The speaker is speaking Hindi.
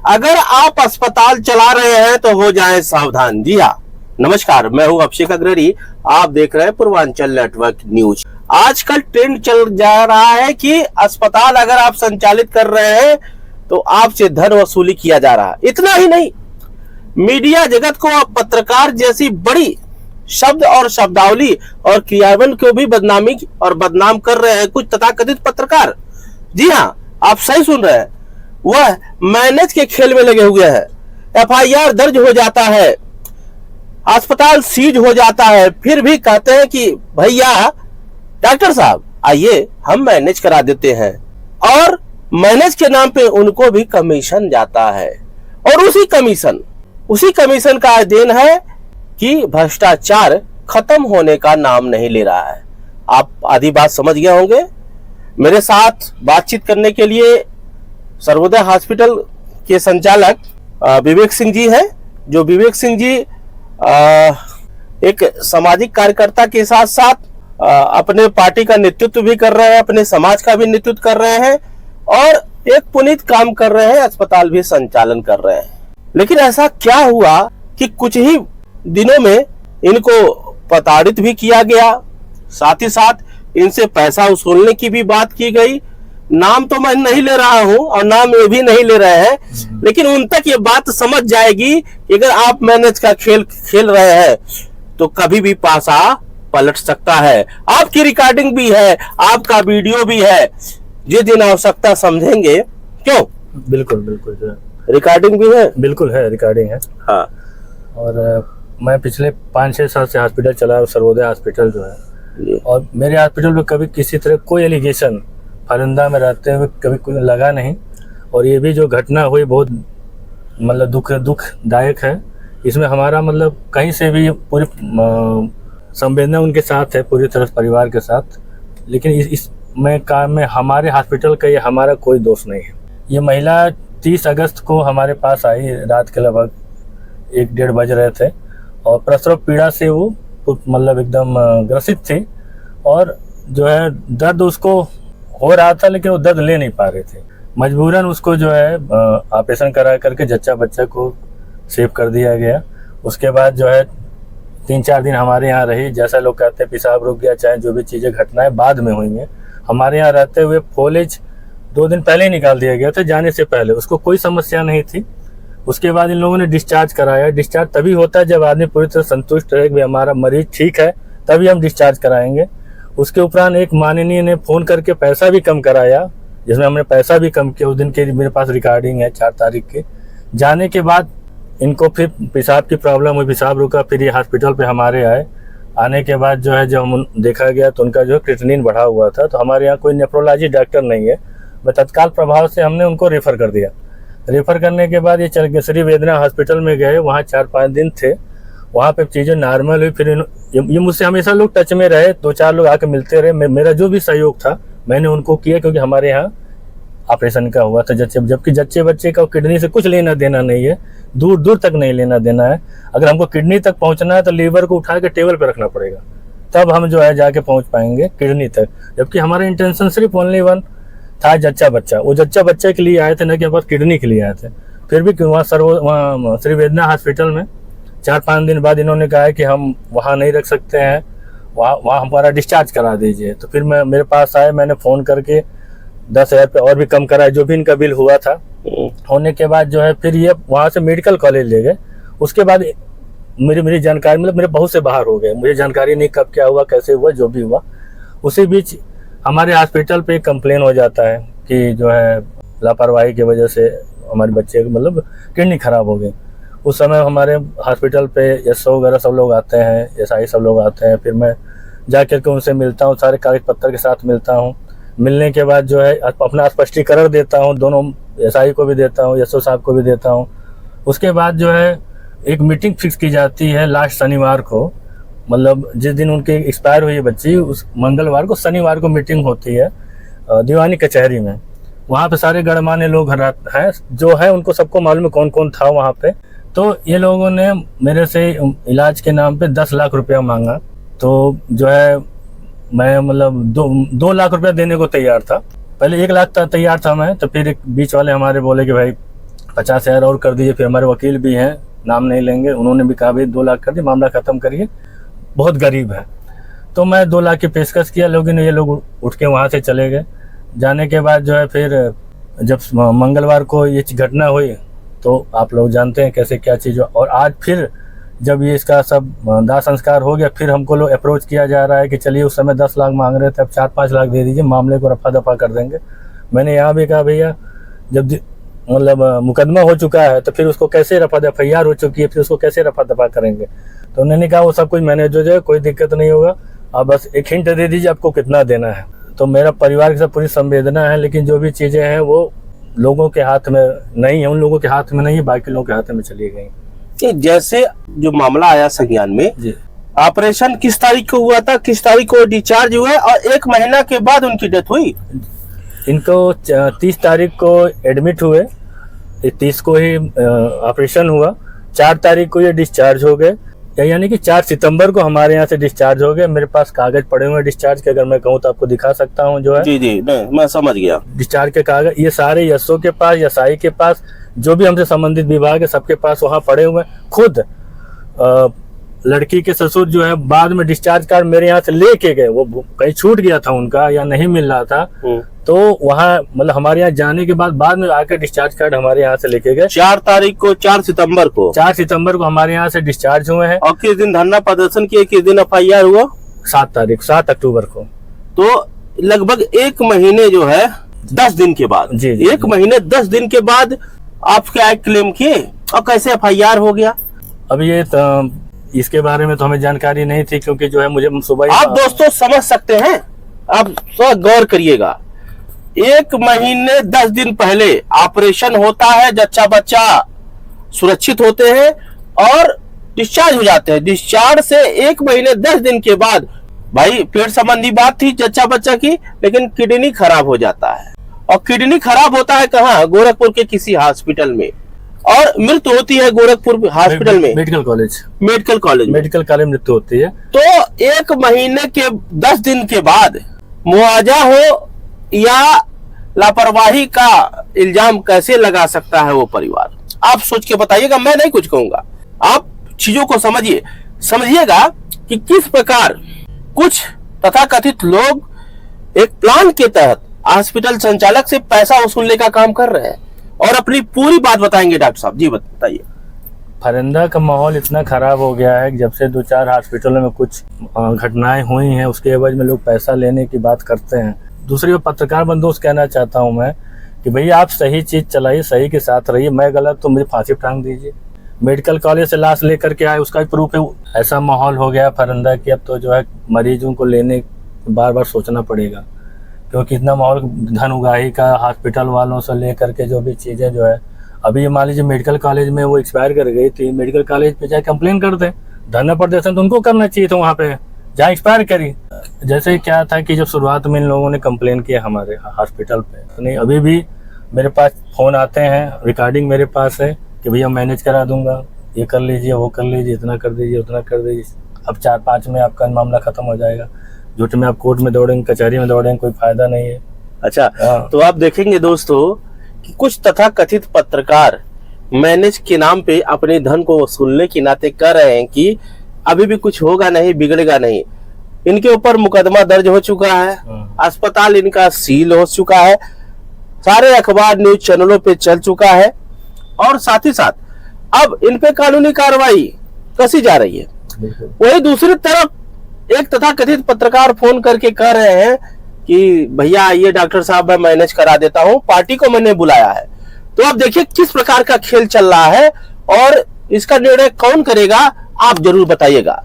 अगर आप अस्पताल चला रहे हैं तो हो जाएं सावधान। जी हाँ, नमस्कार, मैं हूं अभिषेक अग्रणी। आप देख रहे हैं पूर्वांचल नेटवर्क न्यूज। आजकल ट्रेंड चल जा रहा है कि अस्पताल अगर आप संचालित कर रहे हैं तो आपसे धन वसूली किया जा रहा है। इतना ही नहीं, मीडिया जगत को अब पत्रकार जैसी बड़ी शब्द और शब्दावली और क्रियान्वयन को भी बदनामी और बदनाम कर रहे हैं कुछ तथाकथित पत्रकार। जी हाँ, आप सही सुन रहे हैं, वह मैनेज के खेल में लगे हुए हैं। एफआईआर दर्ज हो जाता है, अस्पताल सीज हो जाता है, फिर भी कहते हैं कि भैया डॉक्टर साहब आइए हम मैनेज करा देते हैं, और मैनेज के नाम पे उनको भी कमीशन जाता है। और उसी कमीशन का अध्ययन है कि भ्रष्टाचार खत्म होने का नाम नहीं ले रहा है। आप आधी बात समझ गए होंगे। मेरे साथ बातचीत करने के लिए सर्वोदय हॉस्पिटल के संचालक विवेक सिंह जी हैं। जो विवेक सिंह जी एक सामाजिक कार्यकर्ता के साथ साथ अपने पार्टी का नेतृत्व भी कर रहे हैं, अपने समाज का भी नेतृत्व कर रहे हैं और एक पुनीत काम कर रहे हैं, अस्पताल भी संचालन कर रहे हैं। लेकिन ऐसा क्या हुआ कि कुछ ही दिनों में इनको प्रताड़ित भी किया गया, साथ ही साथ इनसे पैसा वसूलने की भी बात की गई। नाम तो मैं नहीं ले रहा हूं और नाम ये भी नहीं ले रहे हैं, लेकिन उन तक ये बात समझ जाएगी कि अगर आप मैनेज का खेल खेल रहे हैं तो कभी भी पासा पलट सकता है। आपकी रिकॉर्डिंग भी है, आपका वीडियो भी है, जिस दिन आवश्यकता समझेंगे। क्यों? बिल्कुल बिल्कुल, रिकॉर्डिंग भी है। बिल्कुल है, रिकॉर्डिंग है। हाँ, और मैं पिछले 5-6 साल से हॉस्पिटल चला रहा हूँ, सर्वोदय हॉस्पिटल जो है, और मेरे हॉस्पिटल में कभी किसी तरह कोई एलिगेशन फरिंदा में रहते हुए कभी कोई लगा नहीं। और ये भी जो घटना हुई बहुत मतलब दुखदायक है। इसमें हमारा मतलब कहीं से भी पूरी संवेदना उनके साथ है, पूरी तरह परिवार के साथ। लेकिन इस काम में हमारे हॉस्पिटल का ये हमारा कोई दोष नहीं है। ये महिला 30 अगस्त को हमारे पास आई, रात के लगभग 1-1:30 बज रहे थे, और प्रसव पीड़ा से वो मतलब एकदम ग्रसित थी, और जो है दर्द उसको हो रहा था, लेकिन वो दर्द ले नहीं पा रहे थे। मजबूरन उसको जो है ऑपरेशन करा करके जच्चा बच्चा को सेव कर दिया गया। उसके बाद जो है 3-4 दिन हमारे यहाँ रही। जैसा लोग कहते हैं पेशाब रुक गया, चाहे जो भी चीज़ें घटनाएं बाद में हुई हैं, हमारे यहाँ रहते हुए फॉलेज 2 दिन पहले ही निकाल दिया गया था। जाने से पहले उसको कोई समस्या नहीं थी। उसके बाद इन लोगों ने डिस्चार्ज कराया। डिस्चार्ज तभी होता है जब आदमी पूरी तरह संतुष्ट रहे कि हमारा मरीज ठीक है, तभी हम डिस्चार्ज कराएंगे। उसके उपरांत एक माननीय ने फ़ोन करके पैसा भी कम कराया, जिसमें हमने पैसा भी कम किया। उस दिन के मेरे पास रिकॉर्डिंग है 4 तारीख के। जाने के बाद इनको फिर पेशाब की प्रॉब्लम हुई, पेशाब रुका, फिर ये हॉस्पिटल पे हमारे आए। आने के बाद जो है जब हम देखा गया तो उनका जो है क्रिएटिनिन बढ़ा हुआ था। तो हमारे यहाँ कोई नेफ्रोलॉजी डॉक्टर नहीं है, मैं तत्काल प्रभाव से हमने उनको रेफ़र कर दिया। रेफ़र करने के बाद ये चल के श्री वेदना हॉस्पिटल में गए, वहाँ 4-5 दिन थे। वहाँ पे चीज़ें नॉर्मल हुई। फिर ये मुझसे हमेशा लोग टच में रहे, 2-4 लोग आके मिलते रहे। मेरा जो भी सहयोग था मैंने उनको किया, क्योंकि हमारे यहाँ ऑपरेशन का हुआ था जबकि जच्चे बच्चे का किडनी से कुछ लेना देना नहीं है, दूर दूर तक नहीं लेना देना है। अगर हमको किडनी तक पहुँचना है तो लीवर को उठा के टेबल पर रखना पड़ेगा, तब हम जो है जाके पहुँच पाएंगे किडनी तक। जबकि हमारा इंटेंशन सिर्फ ओनली वन था, जच्चा बच्चा। वो जच्चा बच्चे के लिए आए थे, न कि हमारे किडनी के लिए आए थे। फिर भी वहाँ श्री वेदना हॉस्पिटल में 4-5 दिन बाद इन्होंने कहा है कि हम वहाँ नहीं रख सकते हैं, वहाँ हमारा डिस्चार्ज करा दीजिए। तो फिर मेरे पास आए, मैंने फ़ोन करके 10,000 रुपये और भी कम कराया, जो भी इनका बिल हुआ था। होने के बाद जो है फिर ये वहाँ से मेडिकल कॉलेज ले गए। उसके बाद मेरी जानकारी मतलब मेरे बहुत से बाहर हो गए, मुझे जानकारी नहीं कब क्या हुआ, कैसे हुआ, जो भी हुआ। उसी बीच हमारे हॉस्पिटल पे कंप्लेन हो जाता है कि जो है लापरवाही की वजह से हमारे बच्चे मतलब किडनी खराब हो गई। उस समय हमारे हॉस्पिटल पे एसओ वगैरह सब लोग आते हैं, एसआई सब लोग आते हैं। फिर मैं जा कर के उनसे मिलता हूँ, सारे कागज पत्तर के साथ मिलता हूँ। मिलने के बाद जो है अपना स्पष्टीकरण देता हूँ, दोनों एसआई को भी देता हूँ, एसओ साहब को भी देता हूँ। उसके बाद जो है एक मीटिंग फिक्स की जाती है लास्ट शनिवार को, मतलब जिस दिन उनकी एक्सपायर हुई है बच्ची, उस मंगलवार को शनिवार को मीटिंग होती है दीवानी कचहरी में। वहाँ पे सारे गणमान्य लोग हैं जो है, उनको सबको मालूम है कौन कौन था वहाँ पे। तो ये लोगों ने मेरे से इलाज के नाम पे 10 लाख रुपया मांगा। तो जो है मैं मतलब 2 लाख रुपया देने को तैयार था। पहले 1 लाख तैयार था मैं, तो फिर एक बीच वाले हमारे बोले कि भाई 50,000 और कर दीजिए। फिर हमारे वकील भी हैं, नाम नहीं लेंगे, उन्होंने भी कहा भाई 2 लाख कर दिए, मामला खत्म करिए, बहुत गरीब है। तो मैं 2 लाख की पेशकश किया, लेकिन ये लोग उठ के वहाँ से चले गए। जाने के बाद जो है फिर जब मंगलवार को ये घटना हुई तो आप लोग जानते हैं कैसे क्या चीज़ हुआ। और आज फिर जब ये इसका सब दाह संस्कार हो गया, फिर हमको लोग अप्रोच किया जा रहा है कि चलिए उस समय 10 लाख मांग रहे थे, अब 4-5 लाख दे दीजिए, मामले को रफा दफा कर देंगे। मैंने यहाँ भी कहा भैया जब मतलब मुकदमा हो चुका है तो फिर उसको कैसे रफा दफा, FIR हो चुकी है, फिर उसको कैसे रफा दफा करेंगे। तो उन्होंने कहा वो सब कुछ मैनेज हो जाए, कोई दिक्कत नहीं होगा, आप बस एक हिंट दे दीजिए आपको कितना देना है। तो मेरा परिवार के साथ पूरी संवेदना है, लेकिन जो भी चीज़ें हैं वो लोगों के हाथ में नहीं है, उन लोगों के हाथ में नहीं है, बाकी लोगों के हाथ में चली गई। जैसे जो मामला आया संज्ञान में जी, ऑपरेशन किस तारीख को हुआ था, किस तारीख को डिस्चार्ज हुए और 1 महीना के बाद उनकी डेथ हुई? इनको 30 तारीख को एडमिट हुए, 30 को ही ऑपरेशन हुआ, 4 तारीख को ये डिस्चार्ज हो गए, यानी कि 4 सितंबर को हमारे यहाँ से डिस्चार्ज हो गए। मेरे पास कागज पड़े हुए हैं डिस्चार्ज के, अगर मैं कहूँ तो आपको दिखा सकता हूँ जो है। जी जी, नहीं मैं समझ गया। डिस्चार्ज के कागज ये सारे SO के पास, SI के पास, जो भी हमसे संबंधित विभाग है सबके पास वहाँ पड़े हुए हैं। खुद लड़की के ससुर जो है बाद में डिस्चार्ज कार्ड मेरे यहाँ से लेके गए, वो कहीं छूट गया था उनका या नहीं मिल रहा था, तो वहाँ मतलब हमारे यहाँ जाने के बाद में आकर डिस्चार्ज कार्ड हमारे यहाँ से लेके गए। 4 तारीख को, 4 सितंबर को, 4 सितंबर को हमारे यहाँ से डिस्चार्ज हुए हैं। और किस दिन धरना प्रदर्शन किए, किस दिन FIR हुआ? 7 अक्टूबर को। तो लगभग 1 महीने जो है 10 दिन के बाद, जी, 1 महीने 10 दिन के बाद आप क्या क्लेम किए और कैसे FIR हो गया? अब ये इसके बारे में तो हमें जानकारी नहीं थी, क्योंकि जो है मुझे सुबह आप दोस्तों समझ सकते हैं, आप थोड़ा गौर करिएगा। 1 महीने 10 दिन पहले ऑपरेशन होता है, जच्चा बच्चा सुरक्षित होते हैं और डिस्चार्ज हो जाते हैं। डिस्चार्ज से 1 महीने 10 दिन के बाद भाई पेट संबंधी बात थी जच्चा बच्चा की, लेकिन किडनी खराब हो जाता है। और किडनी खराब होता है कहाँ? गोरखपुर के किसी हॉस्पिटल में, और मृत्यु होती है गोरखपुर हॉस्पिटल में, मेडिकल कॉलेज मृत्यु होती है। तो 1 महीने के 10 दिन के बाद मुआवजा हो या लापरवाही का इल्जाम कैसे लगा सकता है वो परिवार? आप सोच के बताइएगा, मैं नहीं कुछ कहूंगा, आप चीजों को समझिएगा कि किस प्रकार कुछ तथाकथित लोग एक प्लान के तहत हॉस्पिटल संचालक से पैसा वसूलने का काम कर रहे हैं और अपनी पूरी बात बताएंगे। डॉक्टर साहब जी बताइए। फरिंदा का माहौल इतना खराब हो गया है कि जब से 2-4 हॉस्पिटलों में कुछ घटनाएं हुई हैं, उसके एवज में लोग पैसा लेने की बात करते हैं। दूसरी ओर पत्रकार बंधुओं से कहना चाहता हूं मैं कि भैया आप सही चीज चलाइए, सही के साथ रहिए, मैं गलत तो मुझे फांसी टांग दीजिए। मेडिकल कॉलेज से लाश लेकर के आए, उसका भी प्रूफ है। ऐसा माहौल हो गया फरिंदा कि अब तो जो है मरीजों को लेने बार बार सोचना पड़ेगा, क्योंकि इतना माहौल धन उगाही का हॉस्पिटल वालों से लेकर के जो भी चीज़ें जो है, अभी मान लीजिए मेडिकल कॉलेज में वो एक्सपायर कर गई थी, मेडिकल कॉलेज पे जाए कंप्लेन कर दें, धरना प्रदर्शन तो उनको करना चाहिए था वहाँ पे जहाँ एक्सपायर करी। जैसे क्या था कि जब शुरुआत में इन लोगों ने कंप्लेन किया हमारे हॉस्पिटल पे, तो नहीं अभी भी मेरे पास फ़ोन आते हैं, रिकॉर्डिंग मेरे पास है कि भैया मैनेज करा दूंगा, ये कर लीजिए, वो कर लीजिए, इतना कर दीजिए, उतना कर दीजिए, अब 4-5 में आपका मामला खत्म हो जाएगा। झूठ में आप कोर्ट में दौड़ेंगे, कचहरी में दौड़ेंगे, कोई फायदा नहीं है। अच्छा, तो आप देखेंगे दोस्तों कि कुछ तथाकथित पत्रकार मैनेज के नाम पे अपने धन को वसूलने के नाते कर रहे हैं कि अभी भी कुछ होगा नहीं, बिगड़ेगा नहीं। इनके ऊपर मुकदमा दर्ज हो चुका है, अस्पताल इनका सील हो चुका है, सारे अखबार न्यूज चैनलों पे चल चुका है, और साथ ही साथ अब इन पे कानूनी कार्रवाई कसी जा रही है। वही दूसरी तरफ एक तथाकथित पत्रकार फोन करके कह रहे हैं कि भैया आइए डॉक्टर साहब, मैं मैनेज करा देता हूं, पार्टी को मैंने बुलाया है। तो आप देखिए किस प्रकार का खेल चल रहा है और इसका निर्णय कौन करेगा, आप जरूर बताइएगा।